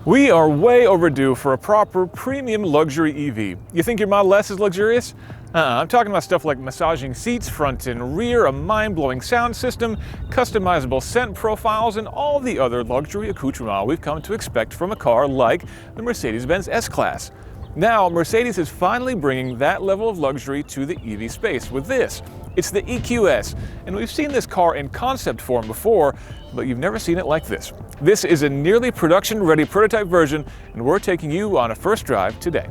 We are way overdue for a proper premium luxury EV. You think your Model S is luxurious? I'm talking about stuff like massaging seats, front and rear, a mind-blowing sound system, customizable scent profiles, and all the other luxury accoutrements we've come to expect from a car like the Mercedes-Benz S-Class. Now, Mercedes is finally bringing that level of luxury to the EV space with this. It's the EQS, and we've seen this car in concept form before, but you've never seen it like this. This is a nearly production-ready prototype version, and we're taking you on a first drive today.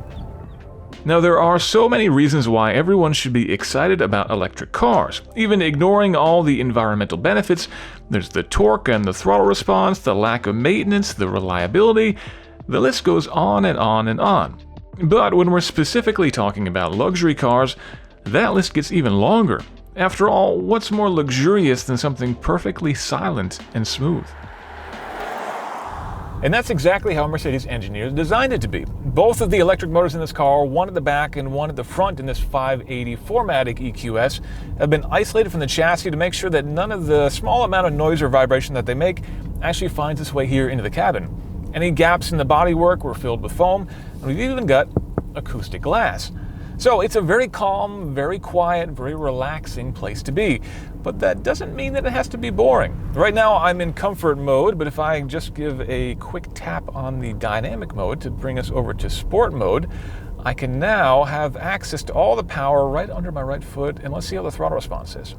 Now, there are so many reasons why everyone should be excited about electric cars. Even ignoring all the environmental benefits, there's the torque and the throttle response, the lack of maintenance, the reliability, the list goes on and on and on. But when we're specifically talking about luxury cars, that list gets even longer. After all, what's more luxurious than something perfectly silent and smooth? And that's exactly how Mercedes engineers designed it to be. Both of the electric motors in this car, one at the back and one at the front in this 580 4MATIC EQS, have been isolated from the chassis to make sure that none of the small amount of noise or vibration that they make actually finds its way here into the cabin. Any gaps in the bodywork were filled with foam, and we've even got acoustic glass. So it's a very calm, very quiet, very relaxing place to be. But that doesn't mean that it has to be boring. Right now I'm in comfort mode, but if I just give a quick tap on the dynamic mode to bring us over to sport mode, I can now have access to all the power right under my right foot, and let's see how the throttle response is.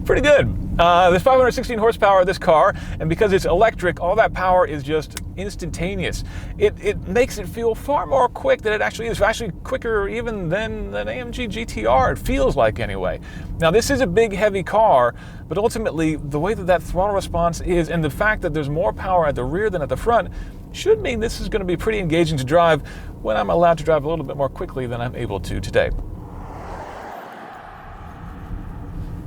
Pretty good. There's 516 horsepower of this car, and because it's electric, all that power is just instantaneous. It makes it feel far more quick than it actually is. Actually quicker even than an AMG GTR, it feels like anyway. Now, this is a big, heavy car, but ultimately, the way that throttle response is, and the fact that there's more power at the rear than at the front, should mean this is going to be pretty engaging to drive when I'm allowed to drive a little bit more quickly than I'm able to today.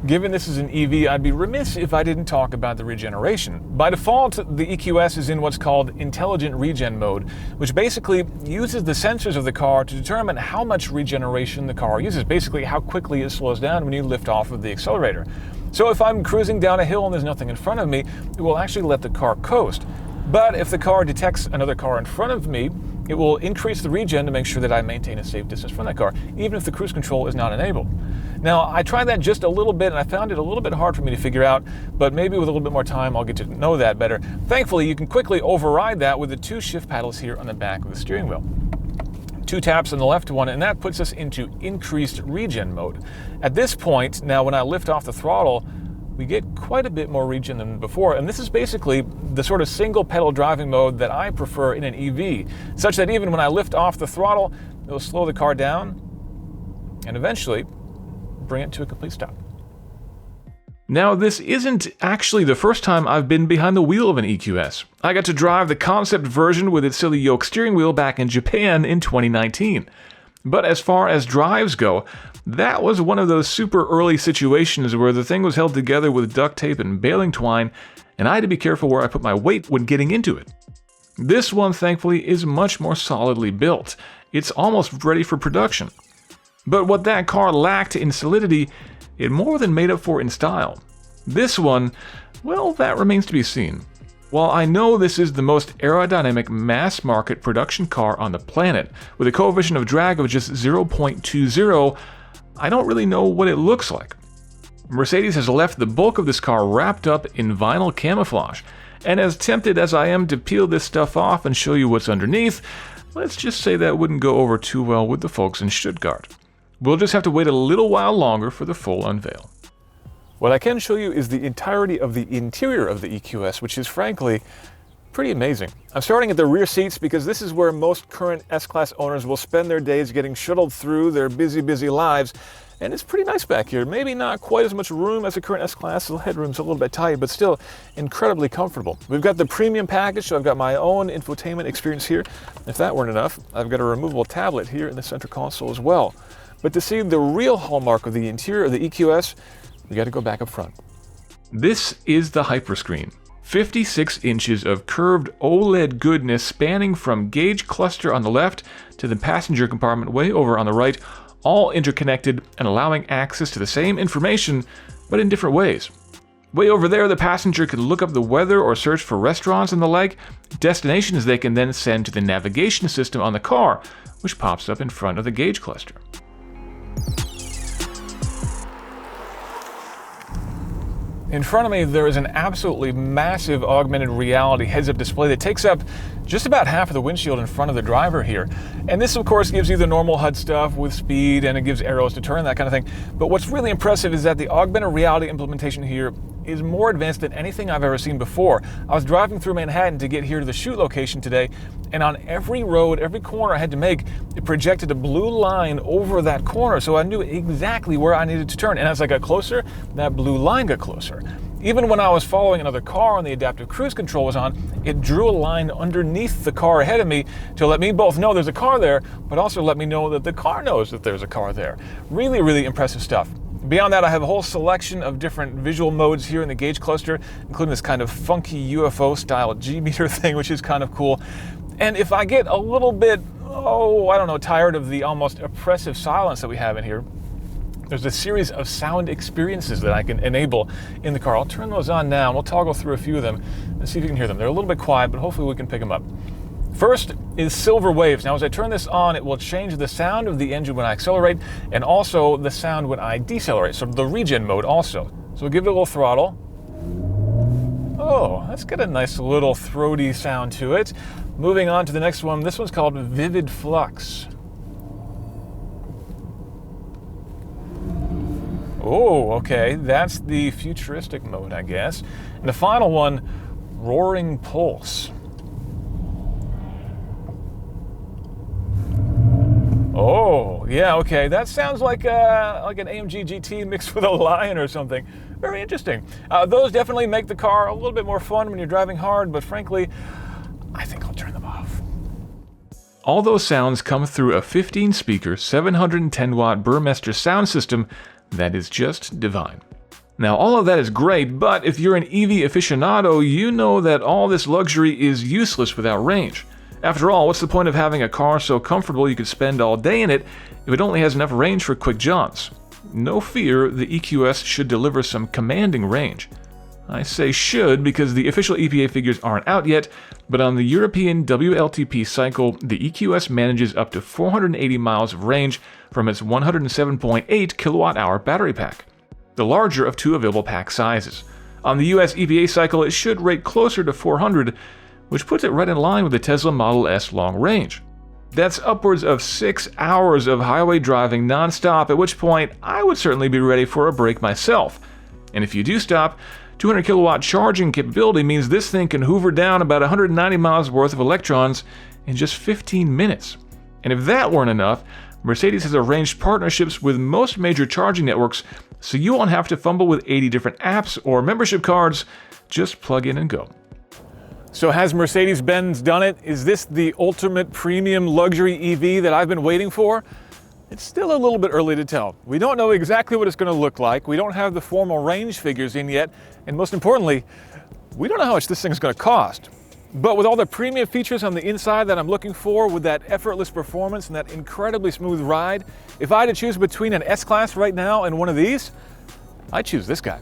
Given this is an EV, I'd be remiss if I didn't talk about the regeneration. By default, the EQS is in what's called intelligent regen mode, which basically uses the sensors of the car to determine how much regeneration the car uses, basically how quickly it slows down when you lift off of the accelerator. So if I'm cruising down a hill and there's nothing in front of me, it will actually let the car coast. But if the car detects another car in front of me, it will increase the regen to make sure that I maintain a safe distance from that car, even if the cruise control is not enabled. Now, I tried that just a little bit, and I found it a little bit hard for me to figure out, but maybe with a little bit more time, I'll get to know that better. Thankfully, you can quickly override that with the two shift paddles here on the back of the steering wheel. 2 taps on the left one, and that puts us into increased regen mode. At this point, now when I lift off the throttle, we get quite a bit more regen than before, and this is basically the sort of single pedal driving mode that I prefer in an EV, such that even when I lift off the throttle, it will slow the car down and eventually bring it to a complete stop. Now, this isn't actually the first time I've been behind the wheel of an EQS. I got to drive the concept version with its silly yoke steering wheel back in Japan in 2019. But as far as drives go, that was one of those super early situations where the thing was held together with duct tape and baling twine, and I had to be careful where I put my weight when getting into it. This one, thankfully, is much more solidly built. It's almost ready for production. But what that car lacked in solidity, it more than made up for in style. This one, well, that remains to be seen. While I know this is the most aerodynamic mass-market production car on the planet, with a coefficient of drag of just 0.20, I don't really know what it looks like. Mercedes has left the bulk of this car wrapped up in vinyl camouflage, and as tempted as I am to peel this stuff off and show you what's underneath, let's just say that wouldn't go over too well with the folks in Stuttgart. We'll just have to wait a little while longer for the full unveil. What I can show you is the entirety of the interior of the EQS, which is frankly pretty amazing. I'm starting at the rear seats because this is where most current S-Class owners will spend their days getting shuttled through their busy lives, and it's pretty nice back here. Maybe not quite as much room as the current S-Class, the headroom's a little bit tight, but still incredibly comfortable. We've got the premium package, so I've got my own infotainment experience here. If that weren't enough, I've got a removable tablet here in the center console as well. But to see the real hallmark of the interior of the EQS, we got to go back up front. This is the Hyperscreen. 56 inches of curved OLED goodness spanning from gauge cluster on the left to the passenger compartment way over on the right, all interconnected and allowing access to the same information, but in different ways. Way over there, the passenger could look up the weather or search for restaurants and the like, destinations they can then send to the navigation system on the car, which pops up in front of the gauge cluster. In front of me, there is an absolutely massive augmented reality heads-up display that takes up just about half of the windshield in front of the driver here. And this, of course, gives you the normal HUD stuff with speed, and it gives arrows to turn, that kind of thing. But what's really impressive is that the augmented reality implementation here is more advanced than anything I've ever seen before. I was driving through Manhattan to get here to the shoot location today, and on every road, every corner I had to make, it projected a blue line over that corner, so I knew exactly where I needed to turn. And as I got closer, that blue line got closer. Even when I was following another car and the adaptive cruise control was on, it drew a line underneath the car ahead of me to let me both know there's a car there, but also let me know that the car knows that there's a car there. Really, really impressive stuff. Beyond that, I have a whole selection of different visual modes here in the gauge cluster, including this kind of funky UFO-style G-meter thing, which is kind of cool. And if I get a little bit, tired of the almost oppressive silence that we have in here, there's a series of sound experiences that I can enable in the car. I'll turn those on now, and we'll toggle through a few of them and see if you can hear them. They're a little bit quiet, but hopefully we can pick them up. First is silver waves. Now, as I turn this on, it will change the sound of the engine when I accelerate, and also the sound when I decelerate, so the regen mode also. So we'll give it a little throttle. Oh, that's got a nice little throaty sound to it. Moving on to the next one. This one's called Vivid Flux. Oh, okay, that's the futuristic mode, I guess. And the final one, Roaring Pulse. Oh, yeah, okay, that sounds like an AMG GT mixed with a Lion or something. Very interesting. Those definitely make the car a little bit more fun when you're driving hard, but frankly, I think I'll turn them off. All those sounds come through a 15-speaker, 710-watt Burmester sound system that is just divine. Now, all of that is great, but if you're an EV aficionado, you know that all this luxury is useless without range. After all, what's the point of having a car so comfortable you could spend all day in it if it only has enough range for quick jaunts? No fear, the EQS should deliver some commanding range. I say should because the official EPA figures aren't out yet, but on the European WLTP cycle, the EQS manages up to 480 miles of range from its 107.8 kilowatt-hour battery pack, the larger of two available pack sizes. On the US EPA cycle, it should rate closer to 400, which puts it right in line with the Tesla Model S long range. That's upwards of 6 hours of highway driving non-stop, at which point I would certainly be ready for a break myself. And if you do stop, 200 kilowatt charging capability means this thing can hoover down about 190 miles worth of electrons in just 15 minutes. And if that weren't enough, Mercedes has arranged partnerships with most major charging networks, so you won't have to fumble with 80 different apps or membership cards. Just plug in and go. So has Mercedes-Benz done it? Is this the ultimate premium luxury EV that I've been waiting for? It's still a little bit early to tell. We don't know exactly what it's going to look like. We don't have the formal range figures in yet. And most importantly, we don't know how much this thing is going to cost. But with all the premium features on the inside that I'm looking for, with that effortless performance and that incredibly smooth ride, if I had to choose between an S-Class right now and one of these, I'd choose this guy.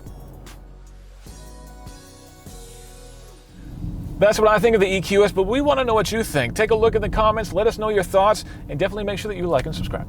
That's what I think of the EQS, but we want to know what you think. Take a look in the comments, let us know your thoughts, and definitely make sure that you like and subscribe.